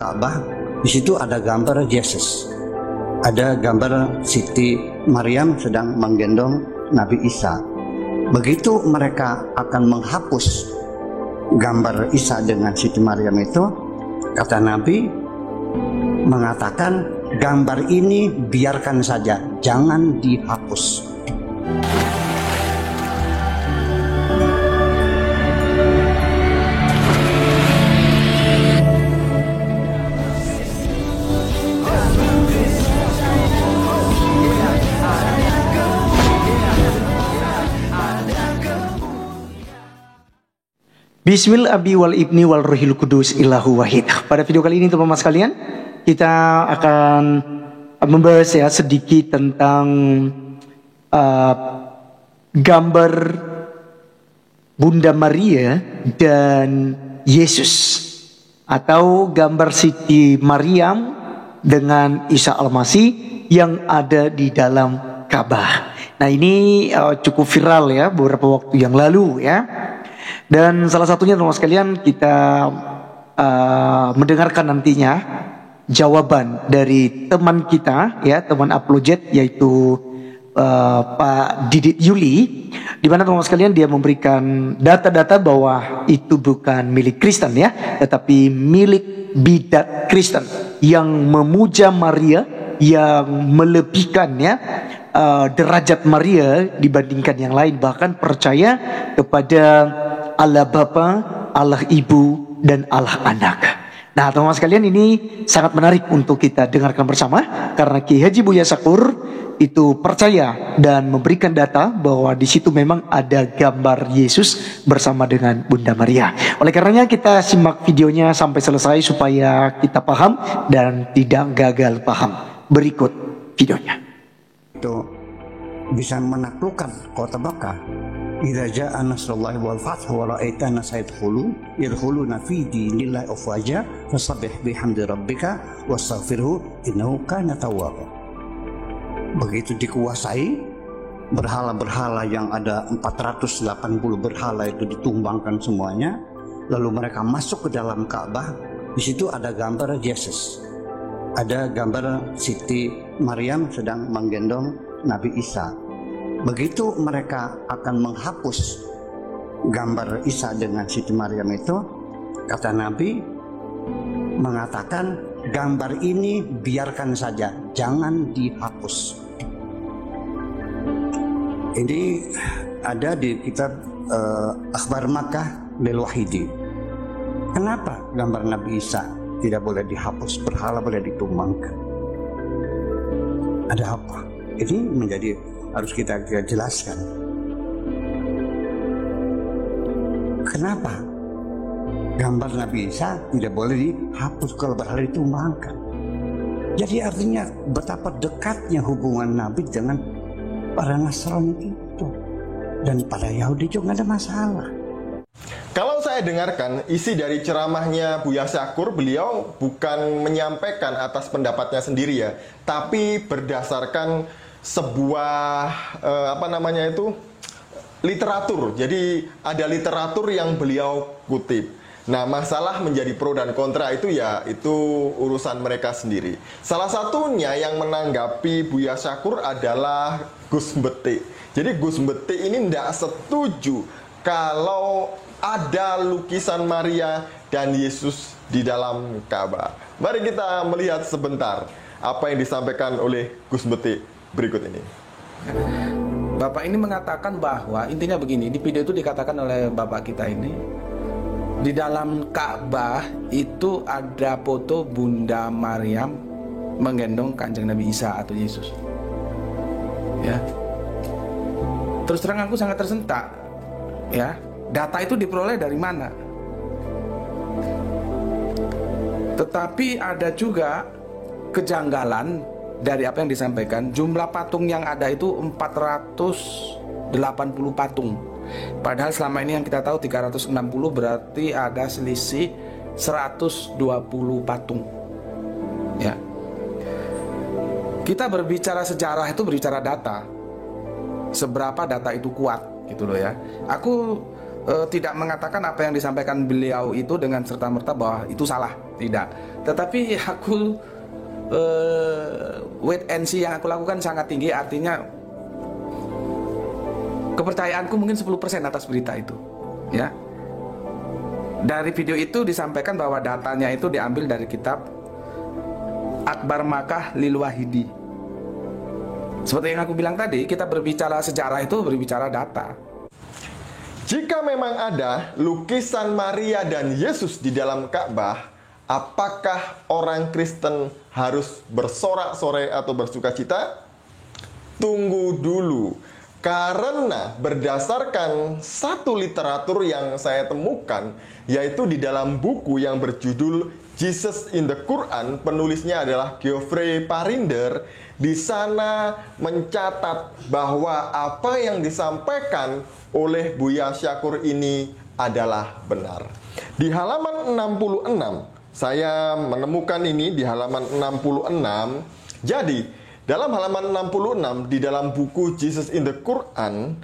Ka'bah, di situ ada gambar Yesus. Ada gambar Siti Maryam sedang menggendong Nabi Isa. Begitu mereka akan menghapus gambar Isa dengan Siti Maryam itu, kata Nabi mengatakan, gambar ini biarkan saja, jangan dihapus. Bismil abi wal ibni wal ruhil kudus illahu wahid. Pada video kali ini teman-teman sekalian, kita akan membahas sedikit tentang gambar Bunda Maria dan Yesus, atau gambar Siti Maryam dengan Isa Al-Masih yang ada di dalam Ka'bah. Nah, ini cukup viral ya beberapa waktu yang lalu ya. Dan salah satunya teman-teman sekalian, kita mendengarkan nantinya jawaban dari teman kita ya, teman apologet, yaitu Pak Didit Yuli, di mana teman-teman sekalian dia memberikan data-data bahwa itu bukan milik Kristen ya, tetapi milik bidat Kristen yang memuja Maria, yang melebihkan ya derajat Maria dibandingkan yang lain, bahkan percaya kepada Allah Bapa, Allah Ibu, dan Allah Anak. Nah, teman-teman sekalian, ini sangat menarik untuk kita dengarkan bersama, karena Kiai Haji Buya Syakur itu percaya dan memberikan data bahwa di situ memang ada gambar Yesus bersama dengan Bunda Maria. Oleh karenanya kita simak videonya sampai selesai supaya kita paham dan tidak gagal paham. Berikut videonya. Itu bisa menaklukkan kota Makkah. Idza jaa nasrullahi wal fathu wa ra'aita an-nasa yadkhuluna fi dinillahi afwaja fasabbih bihamdi rabbika wastaghfirhu innahu kana tawwaba. Begitu dikuasai, berhala-berhala yang ada 480 berhala itu ditumbangkan semuanya, lalu mereka masuk ke dalam Ka'bah. Di situ ada gambar Yesus. Ada gambar Siti Maryam sedang menggendong Nabi Isa. Begitu mereka akan menghapus gambar Isa dengan Siti Maryam itu, kata Nabi mengatakan, gambar ini biarkan saja, jangan dihapus. Ini ada di kitab Akhbar Makkah lil Wahidi. Kenapa gambar Nabi Isa tidak boleh dihapus, berhala boleh ditumbangkan? Ada apa? Ini menjadi harus kita jelaskan. Kenapa gambar Nabi Isa tidak boleh dihapus kalau berhala ditumbangkan? Jadi artinya betapa dekatnya hubungan Nabi dengan para Nasrani itu, dan para Yahudi juga nggak ada masalah. Kalau saya dengarkan isi dari ceramahnya Buya Syakur, beliau bukan menyampaikan atas pendapatnya sendiri ya, tapi berdasarkan sebuah literatur. Jadi ada literatur yang beliau kutip. Nah, masalah menjadi pro dan kontra itu ya itu urusan mereka sendiri. Salah satunya yang menanggapi Buya Syakur adalah Gus Mbeti. Jadi Gus Mbeti ini tidak setuju kalau ada lukisan Maria dan Yesus di dalam Ka'bah. Mari kita melihat sebentar apa yang disampaikan oleh Gus Mbeti berikut ini. Bapak ini mengatakan bahwa intinya begini, di video itu dikatakan oleh bapak kita ini, di dalam Ka'bah itu ada foto Bunda Maryam menggendong Kanjeng Nabi Isa atau Yesus. Ya. Terus terang aku sangat tersentak. Ya, data itu diperoleh dari mana? Tetapi ada juga kejanggalan dari apa yang disampaikan. Jumlah patung yang ada itu 480 patung. Padahal selama ini yang kita tahu 360, berarti ada selisih 120 patung. Ya. Kita berbicara sejarah itu berbicara data. Seberapa data itu kuat gitu loh ya. Aku tidak mengatakan apa yang disampaikan beliau itu dengan serta-merta bahwa itu salah. tidak. Tetapi aku wait and see yang aku lakukan sangat tinggi, artinya kepercayaanku mungkin 10% atas berita itu, ya. Dari video itu disampaikan bahwa datanya itu diambil dari kitab Akbar Makkah Lil Wahidi. Seperti yang aku bilang tadi, kita berbicara sejarah itu berbicara data. Jika memang ada lukisan Maria dan Yesus di dalam Ka'bah, apakah orang Kristen harus bersorak-sorai atau bersukacita? Tunggu dulu. Karena berdasarkan satu literatur yang saya temukan, yaitu di dalam buku yang berjudul Jesus in the Quran, penulisnya adalah Geoffrey Parinder. Di sana mencatat bahwa apa yang disampaikan oleh Buya Syakur ini adalah benar. Di halaman 66, saya menemukan ini di halaman 66. Jadi, dalam halaman 66 di dalam buku Jesus in the Quran,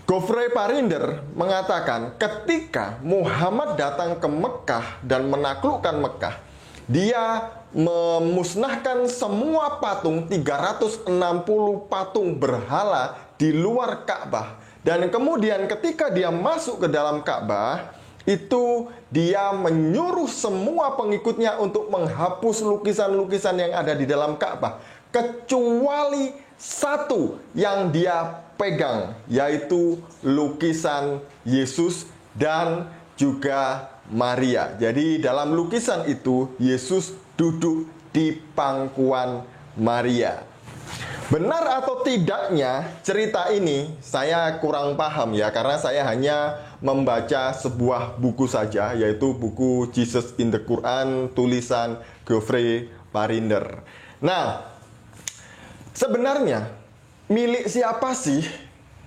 Geoffrey Parinder mengatakan ketika Muhammad datang ke Mekah dan menaklukkan Mekah, dia memusnahkan semua patung, 360 patung berhala di luar Ka'bah. Dan kemudian ketika dia masuk ke dalam Ka'bah, itu dia menyuruh semua pengikutnya untuk menghapus lukisan-lukisan yang ada di dalam Ka'bah, kecuali satu yang dia pegang, yaitu lukisan Yesus dan juga Maria. Jadi dalam lukisan itu Yesus duduk di pangkuan Maria. Benar atau tidaknya cerita ini saya kurang paham ya, karena saya hanya membaca sebuah buku saja, yaitu buku Jesus in the Quran tulisan Geoffrey Parinder. Nah, sebenarnya milik siapa sih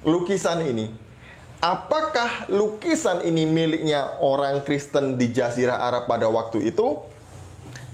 lukisan ini? Apakah lukisan ini miliknya orang Kristen di Jazirah Arab pada waktu itu?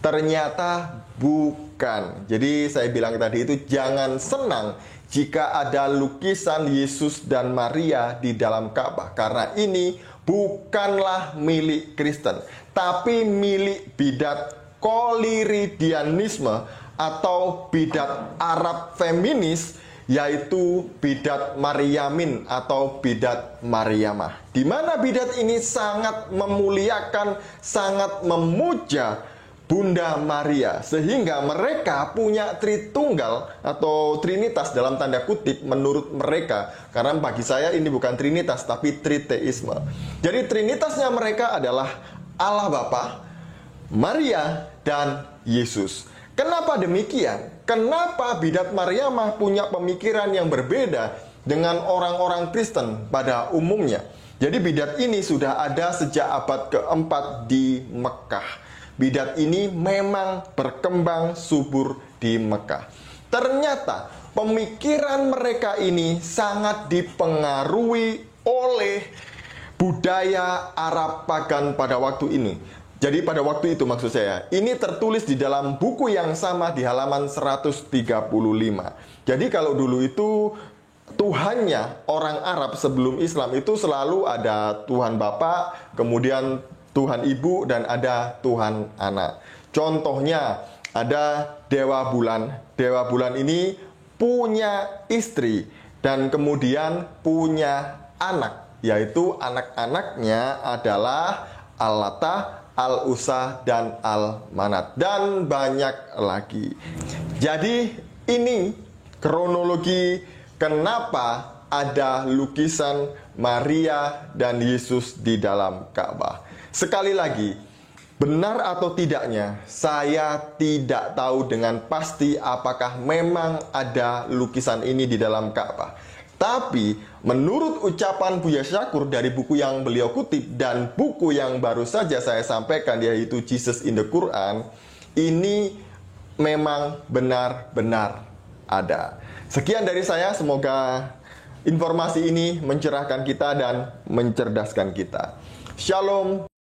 Ternyata bukan. Jadi saya bilang tadi itu jangan senang jika ada lukisan Yesus dan Maria di dalam Ka'bah, karena ini bukanlah milik Kristen, tapi milik bidat koliridianisme atau bidat Arab feminis, yaitu bidat Maryamin atau bidat Maryamah, di mana bidat ini sangat memuliakan, sangat memuja Bunda Maria, sehingga mereka punya Tritunggal atau Trinitas dalam tanda kutip menurut mereka, karena bagi saya ini bukan Trinitas tapi Triteisme. Jadi Trinitasnya mereka adalah Allah Bapa, Maria, dan Yesus. Kenapa demikian? Kenapa bidat Maryamah punya pemikiran yang berbeda dengan orang-orang Kristen pada umumnya? Jadi bidat ini sudah ada sejak abad keempat di Mekah. Bidat ini memang berkembang subur di Mekah. Ternyata pemikiran mereka ini sangat dipengaruhi oleh budaya Arab pagan pada waktu ini. Jadi pada waktu itu maksud saya, ini tertulis di dalam buku yang sama di halaman 135. Jadi kalau dulu itu Tuhannya orang Arab sebelum Islam itu selalu ada Tuhan Bapa, kemudian Tuhan Ibu, dan ada Tuhan Anak. Contohnya ada Dewa Bulan. Dewa Bulan ini punya istri dan kemudian punya anak, yaitu anak-anaknya adalah Al-Latah, Al-Usa, dan Al-Manat, dan banyak lagi. Jadi ini kronologi kenapa ada lukisan Maria dan Yesus di dalam Ka'bah. Sekali lagi, benar atau tidaknya, saya tidak tahu dengan pasti apakah memang ada lukisan ini di dalam Ka'bah. Tapi, menurut ucapan Buya Syakur dari buku yang beliau kutip dan buku yang baru saja saya sampaikan, yaitu Jesus in the Quran, ini memang benar-benar ada. Sekian dari saya, semoga informasi ini mencerahkan kita dan mencerdaskan kita. Shalom.